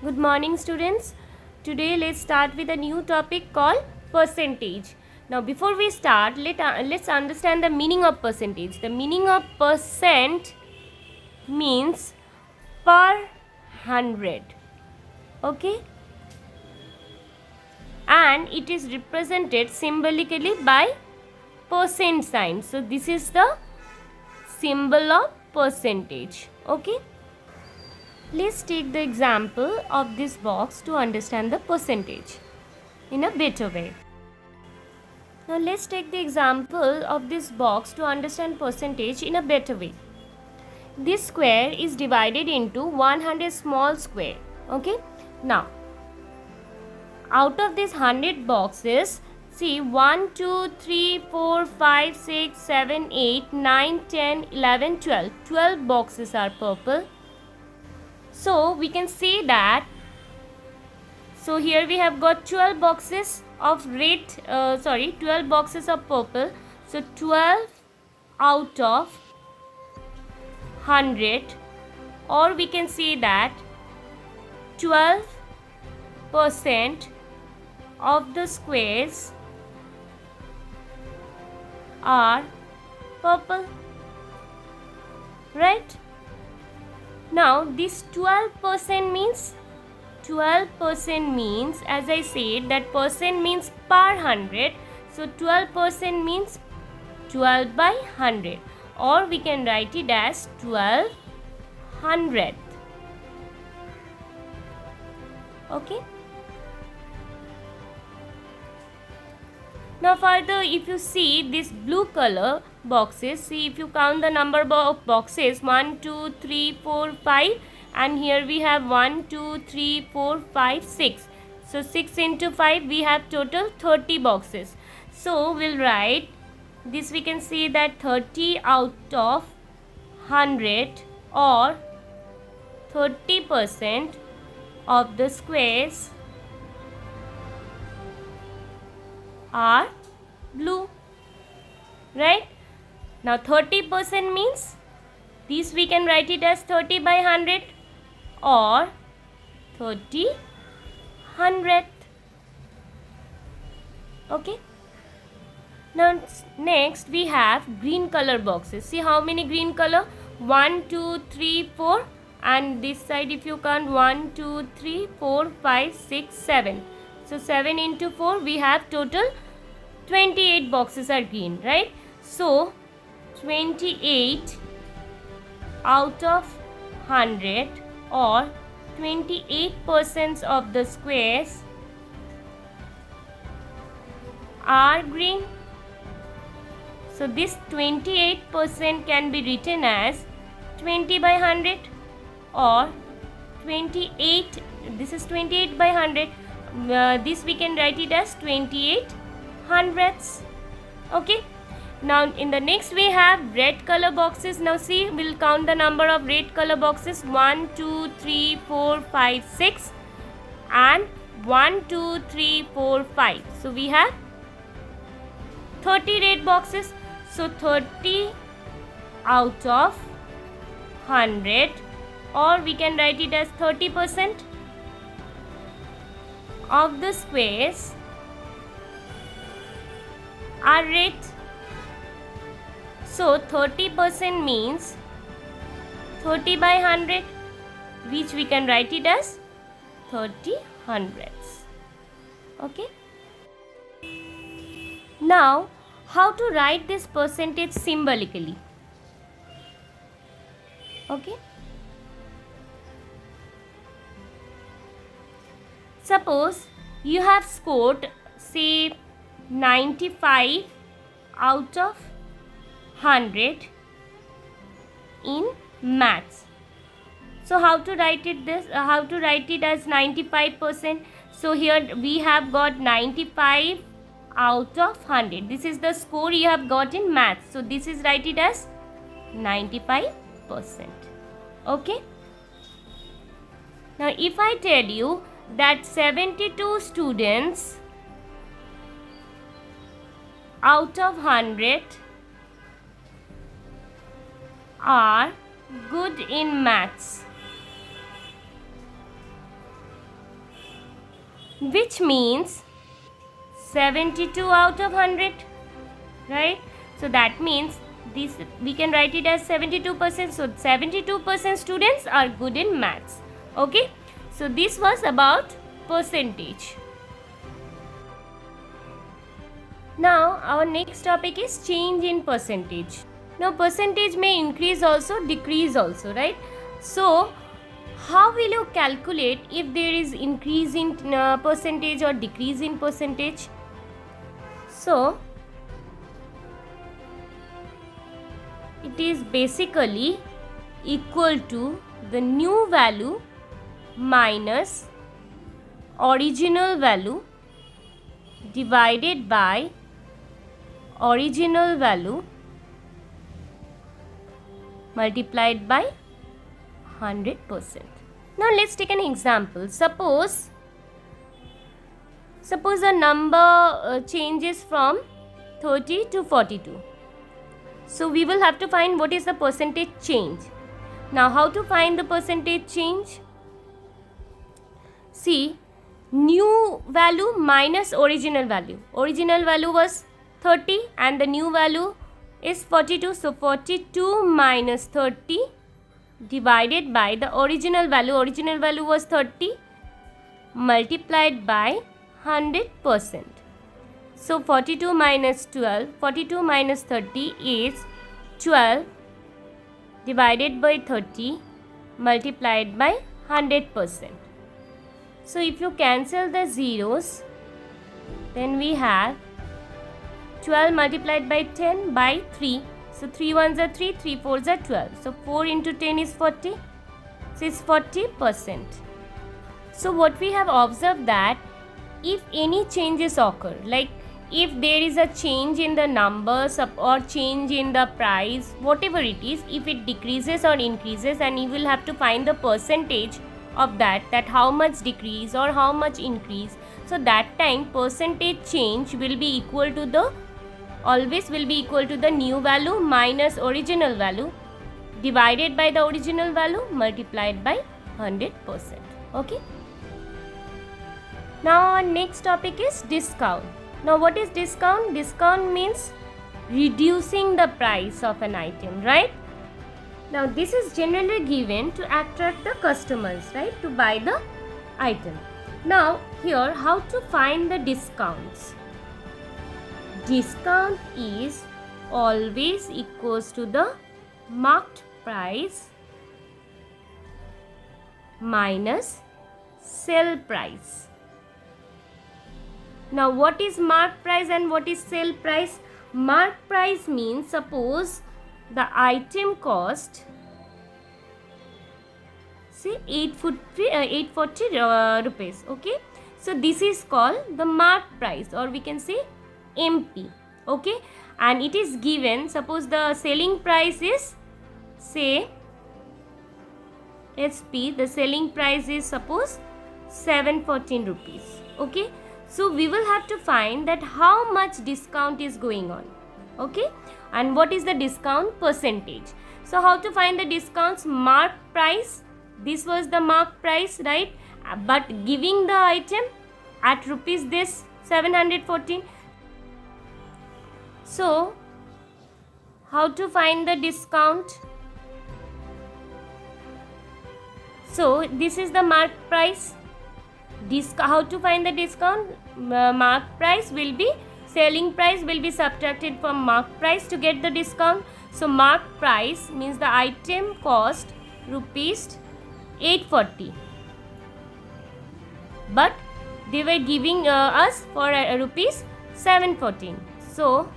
Good morning, students. Today let's start with a new topic called percentage. Now before we start, let's understand the meaning of percentage. The meaning of percent means per 100. Okay? And it is represented symbolically by percent sign. So this is the symbol of percentage. Okay? Let's take the example of this box to understand the percentage in a better way. Now let's take the example of this box to understand percentage in a better way. This square is divided into 100 small square. Okay. Now out of these 100 boxes, see 1, 2, 3, 4, 5, 6, 7, 8, 9, 10, 11, 12. 12 boxes are purple. So we can say that, so here we have got 12 boxes of 12 boxes of purple. So 12 out of 100, or we can say that 12% of the squares are purple, right? Now this 12% means, as I said, that percent means per 100. So 12% means 12 by 100, or we can write it as 12 hundredth. Okay. Now further, if you see this blue color boxes, see if you count the number of boxes, 1, 2, 3, 4, 5, and here we have 1, 2, 3, 4, 5, 6. So 6 into 5, we have total 30 boxes. So we'll write this, we can say that 30 out of 100, or 30% of the squares are blue, right? Now 30% means this we can write it as 30 by 100 or 30 hundredth. Okay. Now next we have green color boxes. See how many green color? 1, 2, 3, 4, and this side if you count 1, 2, 3, 4, 5, 6, 7. So 7 into 4, we have total 28 boxes are green, right? So 28 out of 100, or 28% of the squares are green. So this 28% can be written as 20 by 100, or 28, this is 28 by 100, this we can write it as 28 hundredths. Okay. Now in the next we have red color boxes. Now see, we'll count the number of red color boxes, 1, 2, 3, 4, 5, 6, and 1, 2, 3, 4, 5. So we have 30 red boxes. So 30 out of 100, or we can write it as 30% of the squares are red. So 30% means 30 by 100, which we can write it as 30 hundredths. Okay. Now how to write this percentage symbolically? Okay. Suppose you have scored, say, 95 out of 100 in maths. So how to write it how to write it as 95%? So here we have got 95 out of 100. This is the score you have got in maths. So this is write it as 95%. Okay. Now if I tell you that 72 students out of 100 are good in maths, which means 72 out of 100, right? So that means this we can write it as 72%. So 72% students are good in maths. Okay, so this was about percentage. Now our next topic is change in percentage. Now percentage may increase also, decrease also, right? So how will you calculate if there is increase in percentage or decrease in percentage? So it is basically equal to the new value minus original value divided by original value multiplied by 100%. Now let's take an example. Suppose a number changes from 30 to 42. So we will have to find what is the percentage change. Now how to find the percentage change? See, new value minus original value. Original value was 30 and the new value is 42. So 42 minus 30 divided by the original value. Original value was 30 multiplied by 100%. So 42 minus 12, 42 minus 30 is 12 divided by 30 multiplied by 100%. So if you cancel the zeros, then we have 12 multiplied by 10 by 3. So 3 ones are 3, 3 fours are 12. So 4 into 10 is 40. So it's 40%. So what we have observed that if any changes occur, like if there is a change in the numbers or change in the price, whatever it is, if it decreases or increases, and you will have to find the percentage of that how much decrease or how much increase. So that time percentage change will be equal to the always will be equal to the new value minus original value divided by the original value multiplied by 100%. Okay. Now our next topic is discount. Now what is discount? Discount means reducing the price of an item, right? Now this is generally given to attract the customers, right, to buy the item. Now here how to find the discounts? Discount is always equals to the marked price minus sale price. Now what is marked price and what is sale price? Marked price means suppose the item cost say 840 rupees. Okay, so this is called the marked price, or we can say MP. Okay, and it is given, suppose the selling price is say SP, the selling price is suppose 714 rupees. Okay, so we will have to find that how much discount is going on. Okay, and what is the discount percentage? So how to find the discounts? Marked price, this was the marked price, right, but giving the item at rupees this 714. So how to find the discount? So this is the marked price. How to find the discount? Marked price will be, selling price will be subtracted from marked price to get the discount. So marked price means the item cost rupees 840, but they were giving us for rupees 714. So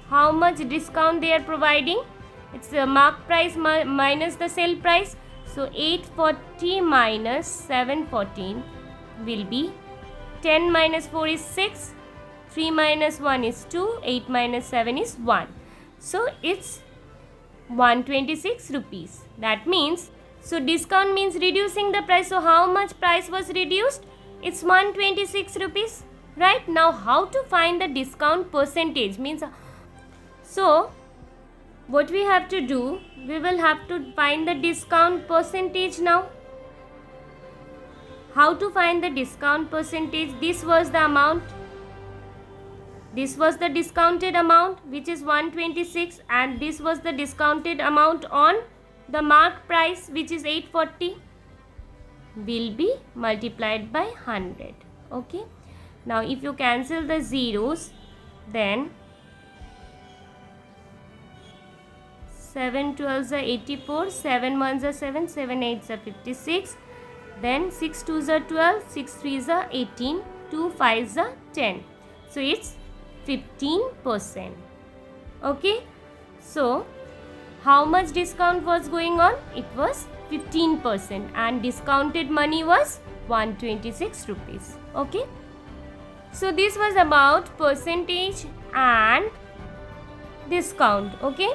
how much discount they are providing? It's the marked price minus the sale price. So 840 minus 714 will be 10 minus 4 is 6, 3 minus 1 is 2, 8 minus 7 is 1. So it's 126 rupees. That means, so discount means reducing the price. So how much price was reduced? It's 126 rupees. Right? Now how to find the discount percentage? Means, so what we have to do, we will have to find the discount percentage now. How to find the discount percentage? This was the amount. This was the discounted amount, which is 126, and this was the discounted amount on the mark price, which is 840. Will be multiplied by 100. Okay. Now if you cancel the zeros, then 7 12s are 84, 7 1s are 7, 7 8s are 56, then 6 2s are 12, 6 3s are 18, 2 5s are 10. So it's 15%. Okay. So how much discount was going on? It was 15%, and discounted money was 126 rupees. Okay. So this was about percentage and discount. Okay.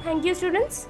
Thank you, students.